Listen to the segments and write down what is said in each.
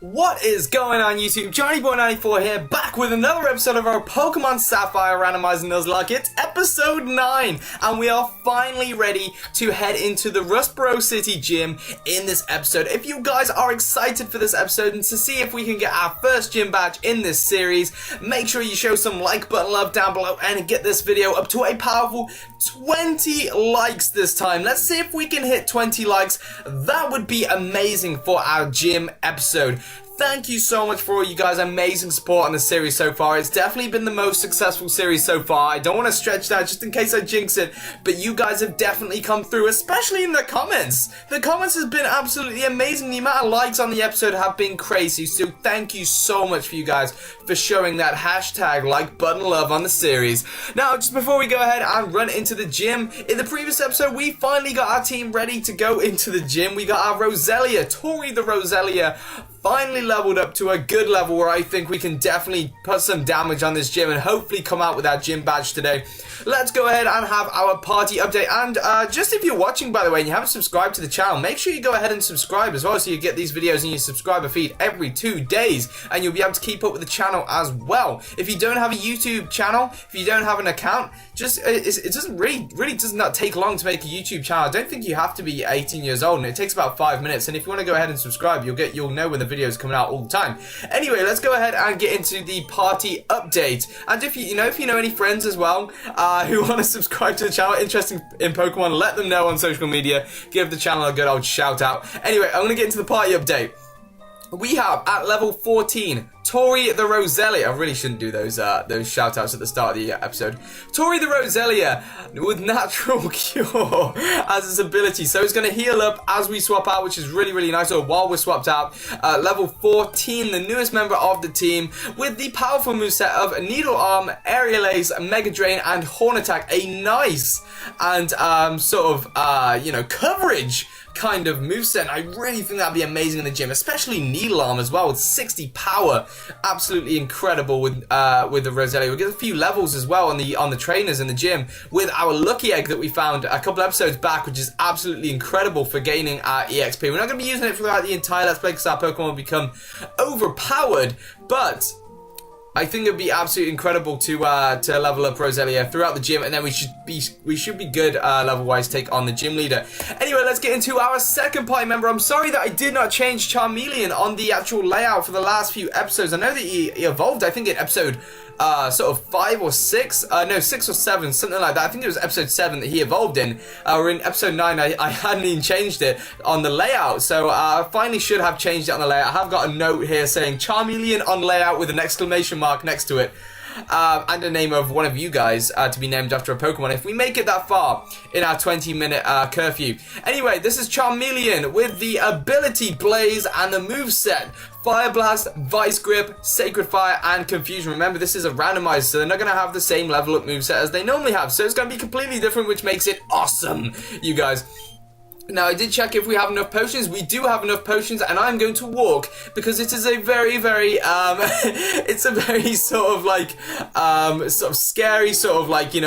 What is going on YouTube? Johnnyboy94 here, back with another episode of our Pokemon Sapphire randomizer nuzlocke. It's episode 9, and we are finally ready to head into the Rustboro City gym in this episode. If you guys are excited for this episode and to see if we can get our first gym badge in this series, make sure you show some like button love down below and get this video up to a powerful 20 likes this time. Let's see if we can hit 20 likes. That would be amazing for our gym episode. Thank you so much for all you guys' amazing support on the series so far. It's definitely been the most successful series so far. I don't want to stretch that just in case I jinx it, but you guys have definitely come through, especially in the comments. The comments has been absolutely amazing. The amount of likes on the episode have been crazy, so thank you so much for you guys for showing that hashtag like button love on the series. Now, just before we go ahead and run into the gym, in the previous episode, we finally got our team ready to go into the gym. We got our Roselia, Tori the Roselia, finally leveled up to a good level where I think we can definitely put some damage on this gym and hopefully come out with our gym badge today. Let's go ahead and have our party update. And just if you're watching, by the way, and you haven't subscribed to the channel, make sure you go ahead and subscribe as well, so you get these videos in your subscriber feed every 2 days, and you'll be able to keep up with the channel as well. If you don't have a YouTube channel, if you don't have an account, just it doesn't really does not take long to make a YouTube channel. I don't think you have to be 18 years old, and it takes about 5 minutes. And if you want to go ahead and subscribe, you'll know when the videos coming out all the time. Anyway, let's go ahead and get into the party update. And if you know any friends as well who want to subscribe to the channel, interested in Pokemon, let them know on social media. Give the channel a good old shout out. Anyway, I'm gonna get into the party update. We have at level 14 Tori the Roselia. I really shouldn't do those shout outs at the start of the episode. Tori the Roselia with natural cure as its ability, so it's going to heal up as we swap out, which is really nice, or while we're swapped out. Level 14, the newest member of the team, with the powerful moveset of Needle Arm, Aerial Ace, Mega Drain, and Horn Attack. A nice and coverage kind of moveset. I really think that'd be amazing in the gym, especially Needle Arm as well with 60 power. Absolutely incredible with the Roselia. We'll get a few levels as well on the trainers in the gym with our lucky egg that we found a couple episodes back, which is absolutely incredible for gaining our EXP. We're not going to be using it throughout the entire Let's Play because our Pokemon will become overpowered, but I think it'd be absolutely incredible to level up Roselia throughout the gym, and then we should be good level-wise take on the gym leader. Anyway, let's get into our second party member. I'm sorry that I did not change Charmeleon on the actual layout for the last few episodes. I know that he evolved, I think, in episode 5 or 6, no, 6 or 7, something like that. I think it was episode 7 that he evolved in. We're in episode 9. I hadn't even changed it on the layout, so I finally should have changed it on the layout. I have got a note here saying Charmeleon on layout with an exclamation mark next to it. And a name of one of you guys to be named after a Pokemon if we make it that far in our 20-minute curfew. Anyway, this is Charmeleon with the ability Blaze and the moveset Fire Blast, Vice Grip, Sacred Fire, and Confusion. Remember, this is a randomizer, so they're not going to have the same level up moveset as they normally have, so it's going to be completely different, which makes it awesome, you guys. Now, I did check if we have enough potions. We do have enough potions, and I'm going to walk because it is a very it's a very sort of scary,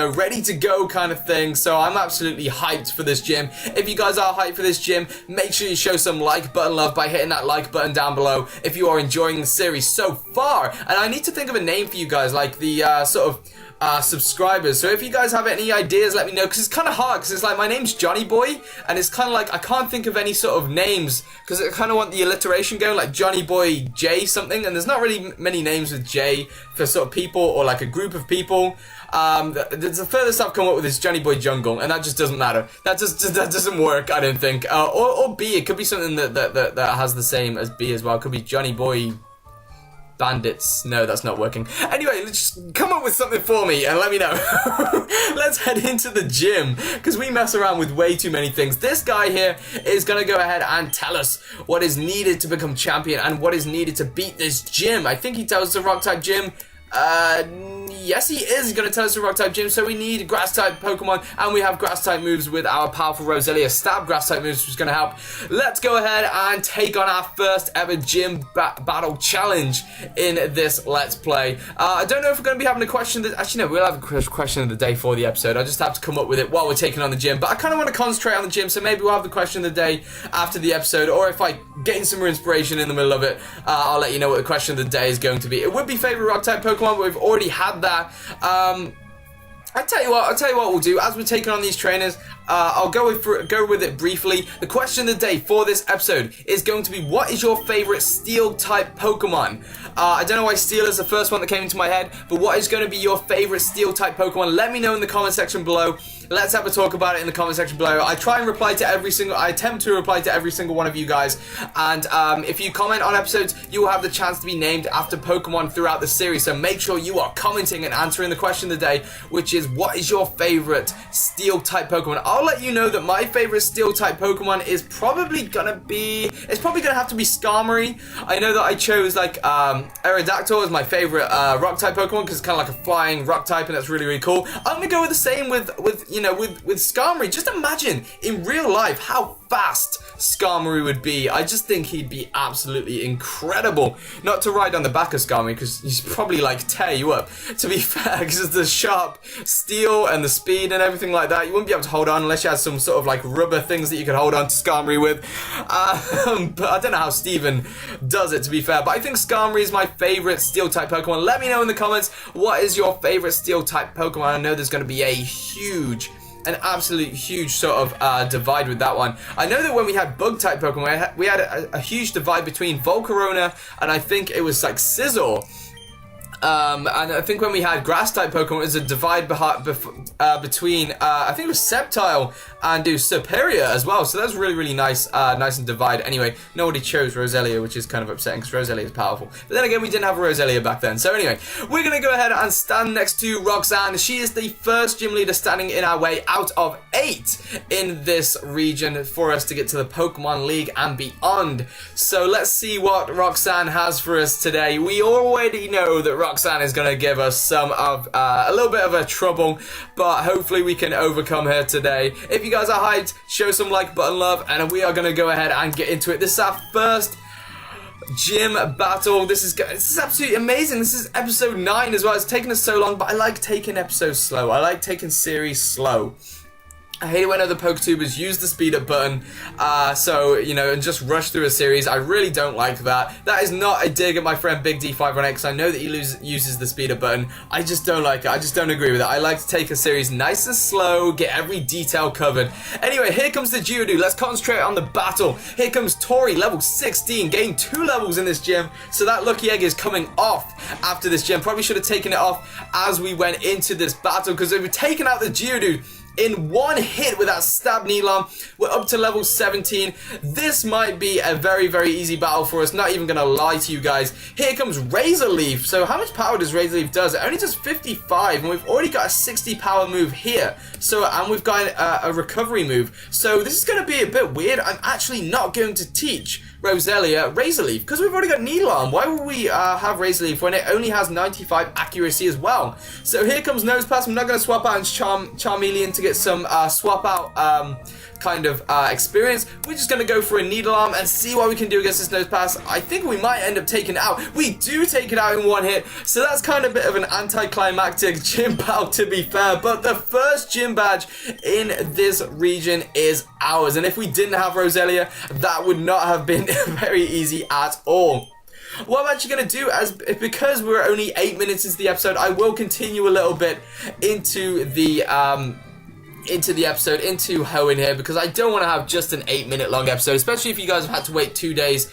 ready to go kind of thing. So I'm absolutely hyped for this gym. If you guys are hyped for this gym, make sure you show some like button love by hitting that like button down below if you are enjoying the series so far. And I need to think of a name for you guys, like the subscribers. So if you guys have any ideas, let me know, because it's kind of hard, because it's like my name's Johnnyboy, and it's kind of like I can't think of any sort of names because I kind of want the alliteration going, like Johnnyboy J something, and there's not really many names with J for sort of people or like a group of people. The furthest I've come up with is Johnnyboy Jungle, and that just doesn't matter. That doesn't work, I don't think. Or B, it could be something that has the same as B as well. It could be Johnnyboy Bandits. No, that's not working. Anyway, just come up with something for me and let me know. Let's head into the gym because we mess around with way too many things. This guy here is going to go ahead and tell us what is needed to become champion and what is needed to beat this gym. I think he tells us the rock type gym. Yes, he is going to tell us a rock-type gym, so we need grass-type Pokemon, and we have grass-type moves with our powerful Roselia stab grass-type moves, which is going to help. Let's go ahead and take on our first ever gym battle challenge in this Let's Play. I don't know if we're going to be having a question that... Actually, no, we'll have a question of the day for the episode. I just have to come up with it while we're taking on the gym, but I kind of want to concentrate on the gym, so maybe we'll have the question of the day after the episode, or if I gain some more inspiration in the middle of it, I'll let you know what the question of the day is going to be. It would be favorite rock-type Pokemon, but we've already had that. I'll tell you what we'll do. As we're taking on these trainers, I'll go with it briefly. The question of the day for this episode is going to be, what is your favorite Steel-type Pokemon? I don't know why Steel is the first one that came into my head, but what is going to be your favorite Steel-type Pokemon? Let me know in the comment section below. Let's have a talk about it in the comment section below. I try and reply to I attempt to reply to every single one of you guys. And if you comment on episodes, you will have the chance to be named after Pokemon throughout the series. So make sure you are commenting and answering the question of the day, which is, what is your favorite Steel-type Pokemon? I'll let you know that my favorite Steel-type Pokemon is probably gonna have to be Skarmory. I know that I chose like Aerodactyl as my favorite Rock-type Pokemon because it's kind of like a flying Rock-type, and that's really, really cool. I'm gonna go with the same with Skarmory. Just imagine in real life how fast Skarmory would be. I just think he'd be absolutely incredible. Not to ride on the back of Skarmory, because he's probably like tear you up, to be fair, because it's the sharp steel and the speed and everything like that. You wouldn't be able to hold on unless you had some sort of like rubber things that you could hold on to Skarmory with. But I don't know how Steven does it, to be fair. But I think Skarmory is my favorite Steel-type Pokemon. Let me know in the comments, what is your favorite Steel-type Pokemon? I know there's going to be an absolute huge sort of divide with that one. I know that when we had Bug-type Pokemon, we had a huge divide between Volcarona and I think it was like Scizor. And I think when we had Grass-type Pokemon, it was a divide between, I think it was Sceptile and Superior as well. So that's really, really nice, nice and divide. Anyway, nobody chose Roselia, which is kind of upsetting because Roselia is powerful. But then again, we didn't have a Roselia back then. So anyway, we're going to go ahead and stand next to Roxanne. She is the first gym leader standing in our way out of 8 in this region for us to get to the Pokemon League and beyond. So let's see what Roxanne has for us today. We already know that Roxanne is going to give us some of a little bit of a trouble, but hopefully we can overcome her today. If you guys are hyped, show some like button love, and we are going to go ahead and get into it. This is our first gym battle. This is absolutely amazing. This is episode 9 as well. It's taken us so long, but I like taking episodes slow. I like taking series slow. I hate it when other Poketubers use the speed up button, and just rush through a series. I really don't like that. That is not a dig at my friend Big D518, because I know that he uses the speed up button. I just don't like it. I just don't agree with it. I like to take a series nice and slow, get every detail covered. Anyway, here comes the Geodude. Let's concentrate on the battle. Here comes Tori, level 16, gained 2 levels in this gym. So that lucky egg is coming off after this gym. Probably should have taken it off as we went into this battle, because if we've taken out the Geodude in one hit with that stab Nilam, we're up to level 17. This might be a very, very easy battle for us. Not even gonna lie to you guys. Here comes Razor Leaf. So how much power does Razor Leaf does? It only does 55, and we've already got a 60 power move here. And we've got a recovery move. So this is gonna be a bit weird. I'm actually not going to teach Roselia Razor Leaf, because we've already got Nilam. Why would we have Razor Leaf when it only has 95 accuracy as well? So here comes Nosepass. I'm not going to swap out Charmeleon to get some swap out experience. We're just going to go for a Nidolam and see what we can do against this Nosepass. I think we might end up taking it out. We do take it out in one hit, so that's kind of a bit of an anticlimactic gym battle, to be fair. But the first gym badge in this region is ours, and if we didn't have Roselia, that would not have been very easy at all. What I'm actually going to do, because we're only 8 minutes into the episode, I will continue a little bit into the episode, into Hoenn here, because I don't want to have just an 8-minute long episode, especially if you guys have had to wait 2 days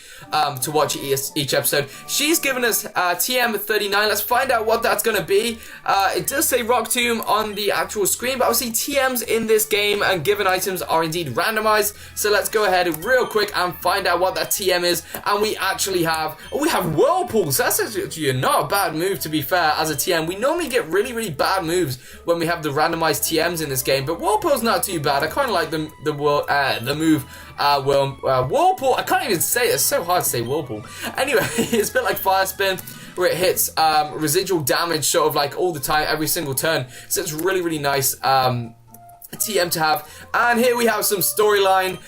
to watch each episode. She's given us TM39. Let's find out what that's going to be. It does say Rock Tomb on the actual screen, but obviously TMs in this game and given items are indeed randomized. So let's go ahead real quick and find out what that TM is. And we actually have, we have Whirlpool. So that's actually not a bad move, to be fair, as a TM. We normally get really, really bad moves when we have the randomized TMs in this game, but Whirlpool's not too bad. I kind of like the move Whirlpool. I can't even say it. It's so hard to say Whirlpool. Anyway, it's a bit like Fire Spin, where it hits residual damage sort of like all the time, every single turn. So it's really, really nice. TM to have. And here we have some storyline.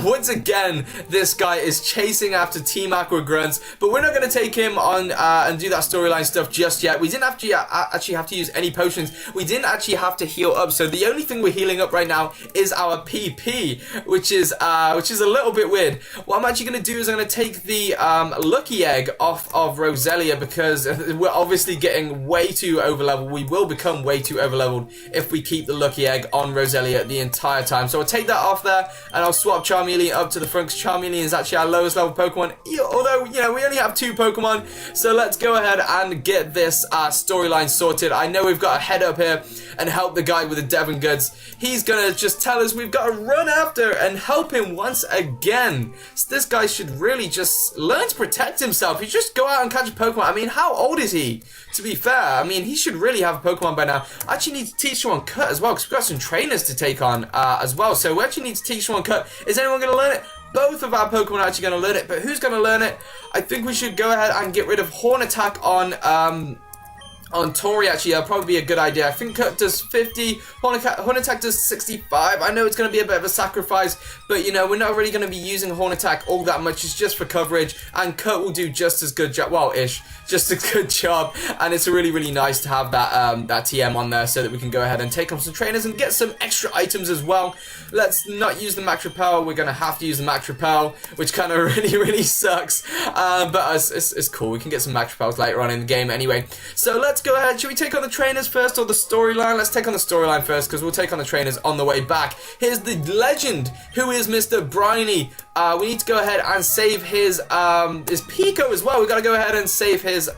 Once again, this guy is chasing after Team Aqua Grunts, but we're not going to take him on and do that storyline stuff just yet. We didn't actually have to use any potions. We didn't actually have to heal up, so the only thing we're healing up right now is our PP, which is a little bit weird. What I'm actually going to do is I'm going to take the Lucky Egg off of Roselia, because we're obviously getting way too overleveled. We will become way too overleveled if we keep the Lucky Egg on Roselia the entire time. So I'll take that off there, and I'll swap Charmeleon up to the front, because Charmeleon is actually our lowest level Pokemon, although, you know, we only have 2 Pokemon. So let's go ahead and get this storyline sorted. I know we've got to head up here and help the guy with the Devon goods. He's gonna just tell us we've got to run after and help him once again. So this guy should really just learn to protect himself. He just go out and catch a Pokemon. I mean, how old is he? To be fair, I mean, he should really have a Pokemon by now. I actually need to teach him on Cut as well, because we've got some trainers to take on as well. So we actually need to teach him on Cut. Is anyone going to learn it? Both of our Pokemon are actually going to learn it, but who's going to learn it? I think we should go ahead and get rid of Horn Attack on Tori. Actually, that'll probably be a good idea. I think Cut does 50, Horn Attack does 65. I know it's going to be a bit of a sacrifice, but you know, we're not really going to be using Horn Attack all that much. It's just for coverage, and Cut will do just as good job, well-ish, just a good job, and it's really, really nice to have that that TM on there so that we can go ahead and take on some trainers and get some extra items as well. Let's not use the Max Repel. We're going to have to use the Max Repel, which kind of really, really sucks, but it's cool. We can get some Max Repels later on in the game anyway. So let's go ahead. Should we take on the trainers first or the storyline? Let's take on the storyline first, because we'll take on the trainers on the way back. Here's the legend, who is Mr. Briny. We need to go ahead and save his Pico as well. We got to go ahead and save his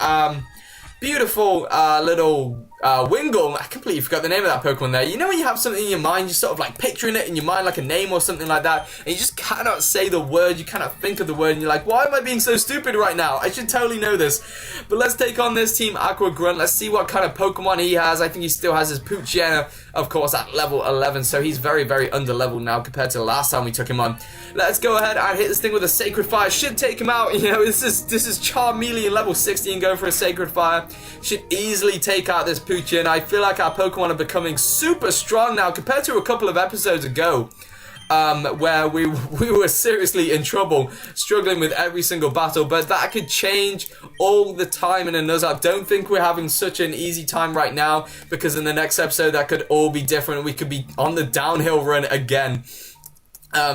beautiful little Wingull. I completely forgot the name of that Pokemon there. You know when you have something in your mind, you're sort of like picturing it in your mind like a name or something like that, and you just cannot say the word, you cannot think of the word, and you're like, why am I being so stupid right now? I should totally know this. But let's take on this Team Aqua Grunt. Let's see what kind of Pokemon he has. I think he still has his Poochyena, of course, at level 11, so he's very, very under-leveled now compared to the last time we took him on. Let's go ahead and hit this thing with a Sacred Fire. Should take him out. You know, this is Charmeleon level 60 and going for a Sacred Fire. Should easily take out this Poochyena. I feel like our Pokemon are becoming super strong now compared to a couple of episodes ago, where we were seriously in trouble, struggling with every single battle, but that could change all the time in a Nuzlocke. Don't think we're having such an easy time right now, because in the next episode that could all be different. We could be on the downhill run again.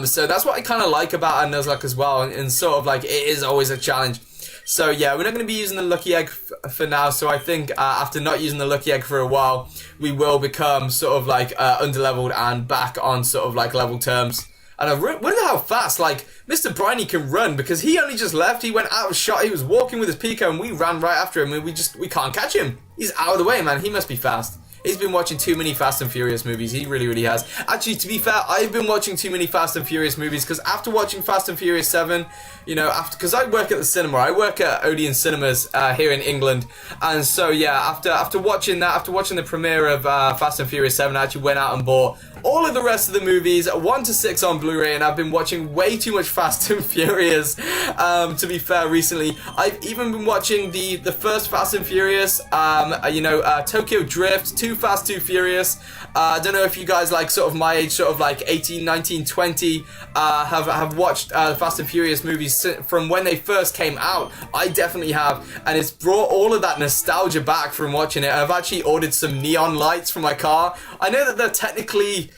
So that's what I kind of like about our Nuzlocke as well, and sort of like it is always a challenge. So yeah, we're not going to be using the Lucky Egg for now, so I think after not using the Lucky Egg for a while, we will become sort of like underleveled and back on sort of like level terms. And I wonder how fast, like, Mr. Briny can run, because he only just left, he went out of shot, he was walking with his Pico, and we ran right after him, and we can't catch him. He's out of the way, man, he must be fast. He's been watching too many Fast and Furious movies. He really, really has. Actually, to be fair, I've been watching too many Fast and Furious movies, because after watching Fast and Furious 7, you know, because I work at the cinema. I work at Odeon Cinemas here in England. And so, yeah, after watching that, after watching the premiere of Fast and Furious 7, I actually went out and bought all of the rest of the movies, 1 to 6 on Blu-ray, and I've been watching way too much Fast and Furious, to be fair, recently. I've even been watching the first Fast and Furious, Tokyo Drift, Too Fast, Too Furious. I don't know if you guys, like, sort of my age, sort of like 18, 19, 20, have watched Fast and Furious movies from when they first came out. I definitely have, and it's brought all of that nostalgia back from watching it. And I've actually ordered some neon lights for my car. I know that they're technically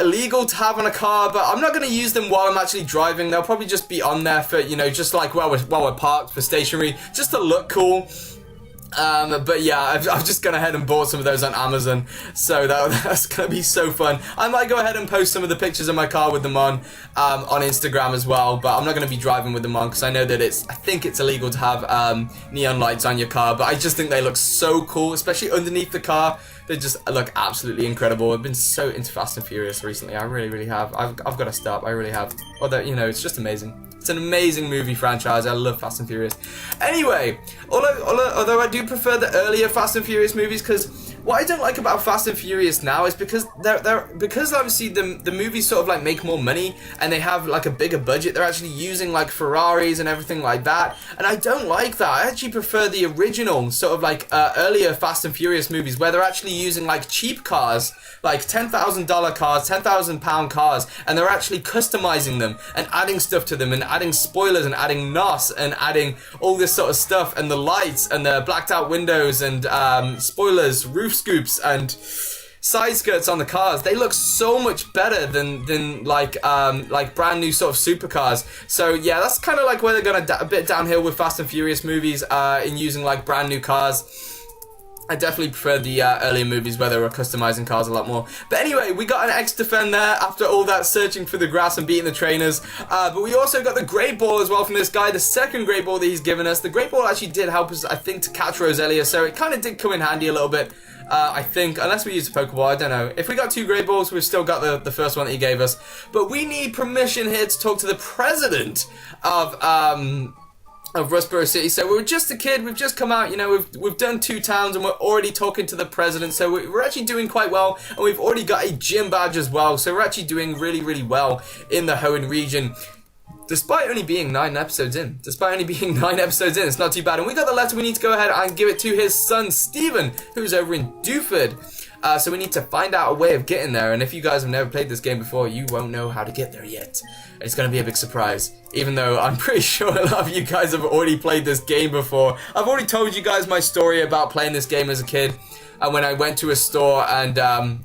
illegal to have on a car, but I'm not going to use them while I'm actually driving. They'll probably just be on there for, you know, just like while we're parked for stationery, just to look cool. But yeah, I've just gone ahead and bought some of those on Amazon, so that's gonna be so fun. I might go ahead and post some of the pictures of my car with them on Instagram as well, but I'm not gonna be driving with them on, because I know that I think it's illegal to have neon lights on your car, but I just think they look so cool, especially underneath the car. They just look absolutely incredible. I've been so into Fast and Furious recently. I really, really have. I've got to stop. I really have. Although, you know, it's just amazing. It's an amazing movie franchise. I love Fast and Furious. Anyway, although I do prefer the earlier Fast and Furious movies, because what I don't like about Fast and Furious now is because because obviously the movies sort of like make more money and they have like a bigger budget, they're actually using like Ferraris and everything like that, and I don't like that. I actually prefer the original sort of like earlier Fast and Furious movies where they're actually using like cheap cars, like $10,000 cars, £10,000 cars, and they're actually customizing them and adding stuff to them and adding spoilers and adding NOS and adding all this sort of stuff, and the lights and the blacked out windows and spoilers, roof scoops and side skirts on the cars. They look so much better than like brand new sort of supercars. So yeah, that's kind of like where they're going a bit downhill with Fast and Furious movies in using like brand new cars. I definitely prefer the earlier movies where they were customizing cars a lot more. But anyway, we got an X-Defend there after all that searching for the grass and beating the trainers. But we also got the Great Ball as well from this guy, the second Great Ball that he's given us. The Great Ball actually did help us, I think, to catch Roselia, so it kind of did come in handy a little bit. I think, unless we use a Pokeball, I don't know. If we got 2 Great Balls, we've still got the first one that he gave us. But we need permission here to talk to the president of Rustboro City. So we're just a kid, we've just come out, you know, we've done 2 towns and we're already talking to the president, so we're actually doing quite well, and we've already got a gym badge as well, so we're actually doing really well in the Hoenn region. Despite only being 9 episodes in. It's not too bad. And we got the letter, we need to go ahead and give it to his son, Steven, who's over in Dewford. So we need to find out a way of getting there, and if you guys have never played this game before, you won't know how to get there yet. It's going to be a big surprise, even though I'm pretty sure a lot of you guys have already played this game before. I've already told you guys my story about playing this game as a kid, and when I went to a store and I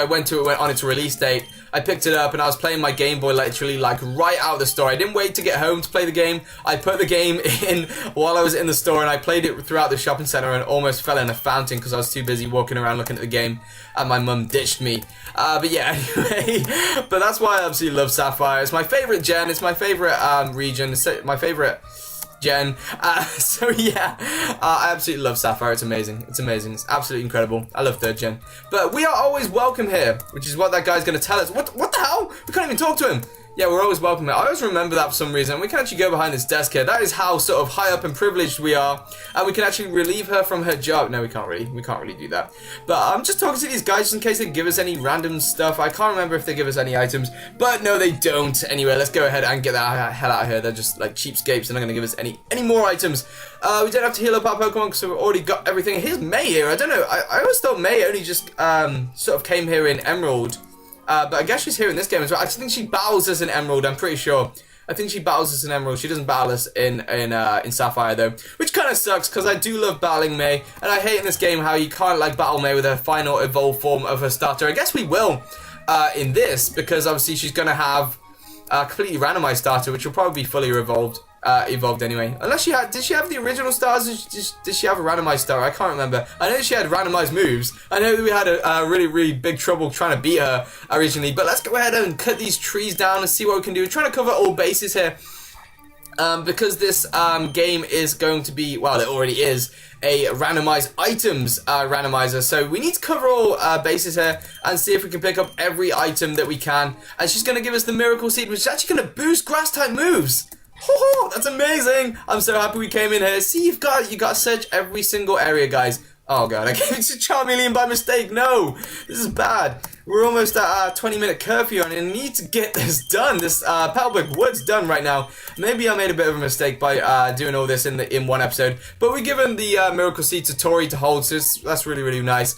went on its release date, I picked it up and I was playing my Game Boy literally like right out of the store. I didn't wait to get home to play the game. I put the game in while I was in the store, and I played it throughout the shopping center and almost fell in a fountain because I was too busy walking around looking at the game and my mum ditched me. But yeah, anyway, but that's why I absolutely love Sapphire. It's my favorite gen, it's my favorite region, it's my favorite gen. So yeah, I absolutely love Sapphire. It's amazing. It's absolutely incredible. I love 3rd gen. But we are always welcome here, which is what that guy's going to tell us. What the hell? We can't even talk to him. Yeah, we're always welcome here. I always remember that for some reason. We can actually go behind this desk here. That is how sort of high up and privileged we are. And we can actually relieve her from her job. No, we can't really do that. But I'm just talking to these guys just in case they give us any random stuff. I can't remember if they give us any items. But no, they don't. Anyway, let's go ahead and get that hell out of here. They're just like cheapskates. They're not going to give us any more items. We don't have to heal up our Pokemon because we've already got everything. Here's May here. I don't know. I always thought May only just sort of came here in Emerald. But I guess she's here in this game as well. I think she battles us in Emerald, I'm pretty sure. I think she battles us in Emerald. She doesn't battle us in Sapphire though, which kind of sucks because I do love battling May, and I hate in this game how you can't like battle May with her final evolved form of her starter. I guess we will in this, because obviously she's gonna have a completely randomized starter, which will probably be fully evolved anyway. Unless did she have the original stars? Did she have a randomized star? I can't remember. I know she had randomized moves. I know that we had a really big trouble trying to beat her originally. But let's go ahead and cut these trees down and see what we can do. We're trying to cover all bases here. Because this game is going to be, well, it already is, a randomized items randomizer. So we need to cover all bases here and see if we can pick up every item that we can. And she's going to give us the Miracle Seed, which is actually going to boost grass type moves. Oh, that's amazing! I'm so happy we came in here. See, you got to search every single area, guys. Oh god, I gave it to Charmeleon by mistake. No, this is bad. We're almost at 20-minute curfew, and I need to get this done. This Petalburg Woods done right now. Maybe I made a bit of a mistake by doing all this in one episode. But we're given the Miracle Seed to Tori to hold, so that's really nice.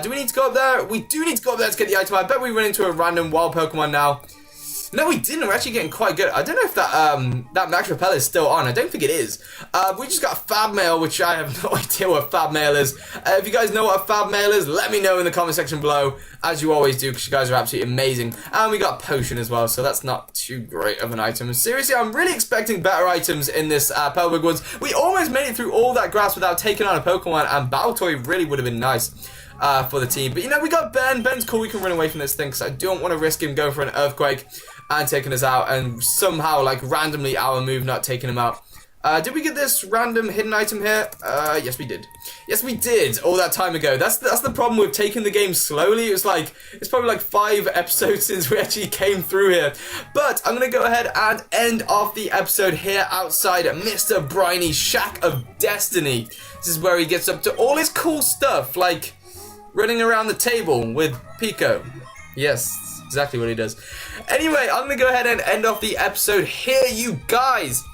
Do we need to go up there? We do need to go up there to get the item. I bet we run into a random wild Pokemon now. No, we didn't. We're actually getting quite good. I don't know if that Max Repel is still on. I don't think it is. We just got a Fab Mail, which I have no idea what Fab Mail is. If you guys know what a Fab Mail is, let me know in the comment section below, as you always do, because you guys are absolutely amazing. And we got Potion as well, so that's not too great of an item. Seriously, I'm really expecting better items in this Petalburg Woods. We almost made it through all that grass without taking on a Pokemon, and Baltoy really would have been nice for the team. But, you know, we got Ben. Ben's cool. We can run away from this thing, because I don't want to risk him going for an Earthquake and taking us out, and somehow, like, randomly our move not taking him out. Did we get this random hidden item here? Yes we did. Yes we did, all that time ago. That's the problem with taking the game slowly. It's probably like 5 episodes since we actually came through here. But I'm gonna go ahead and end off the episode here outside Mr. Briny's Shack of Destiny. This is where he gets up to all his cool stuff, like running around the table with Pico. Yes, that's exactly what he does. Anyway, I'm gonna go ahead and end off the episode here, you guys.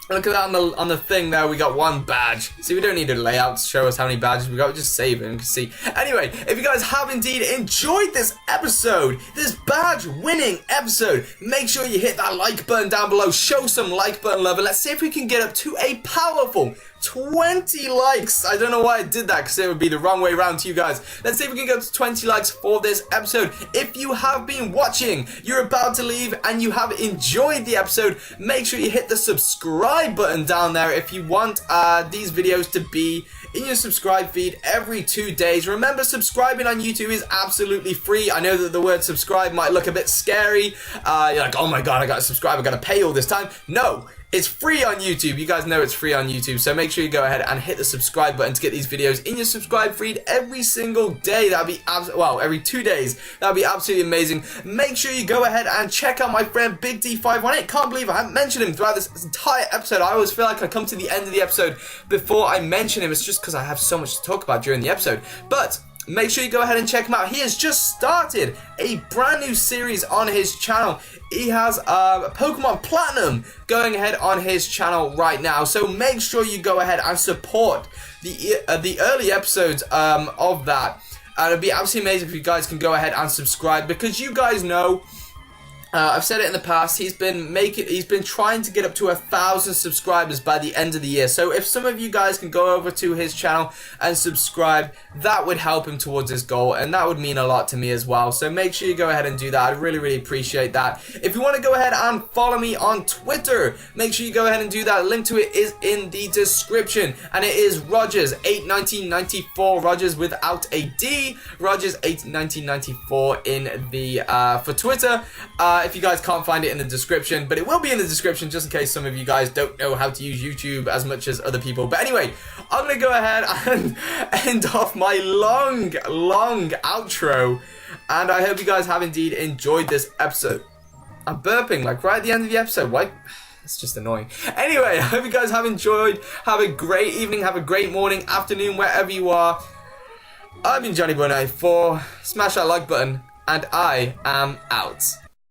Look at that on the thing there, we got 1 badge. See, we don't need a layout to show us how many badges we got, we just save it and you can see. Anyway, if you guys have indeed enjoyed this episode, this badge winning episode, make sure you hit that like button down below, show some like button love, and let's see if we can get up to a powerful 20 likes. I don't know why I did that, because it would be the wrong way around to you guys. Let's see if we can get up to 20 likes for this episode. If you have been watching, you're about to leave, and you have enjoyed the episode, make sure you hit the subscribe button down there if you want these videos to be in your subscribe feed every 2 days. Remember, subscribing on YouTube is absolutely free. I know that the word subscribe might look a bit scary. You're like, oh my god, I gotta subscribe, I gotta pay all this time. No, it's free on YouTube. You guys know it's free on YouTube, so make sure you go ahead and hit the subscribe button to get these videos in your subscribe feed every single day. That'll be every 2 days. That'll be absolutely amazing. Make sure you go ahead and check out my friend Big D518. Can't believe I haven't mentioned him throughout this entire episode. I always feel like I come to the end of the episode before I mention him. It's just because I have so much to talk about during the episode. But make sure you go ahead and check him out. He has just started a brand new series on his channel. He has Pokemon Platinum going ahead on his channel right now. So make sure you go ahead and support the early episodes of that. And it'd be absolutely amazing if you guys can go ahead and subscribe, because you guys know, I've said it in the past, he's been trying to get up to 1,000 subscribers by the end of the year. So if some of you guys can go over to his channel and subscribe, that would help him towards his goal, and that would mean a lot to me as well. So make sure you go ahead and do that. I'd really, really appreciate that. If you want to go ahead and follow me on Twitter, make sure you go ahead and do that. Link to it is in the description, and it is Rogers81994, Rogers without a D, Rogers81994 in the for Twitter. If you guys can't find it in the description, but it will be in the description just in case some of you guys don't know how to use YouTube as much as other people. But anyway, I'm going to go ahead and end off my long outro, and I hope you guys have indeed enjoyed this episode. I'm burping like right at the end of the episode. Why? It's just annoying. Anyway, I hope you guys have enjoyed. Have a great evening, have a great morning, afternoon, wherever you are. I've been Johnnyboy94. Smash that like button, and I am out.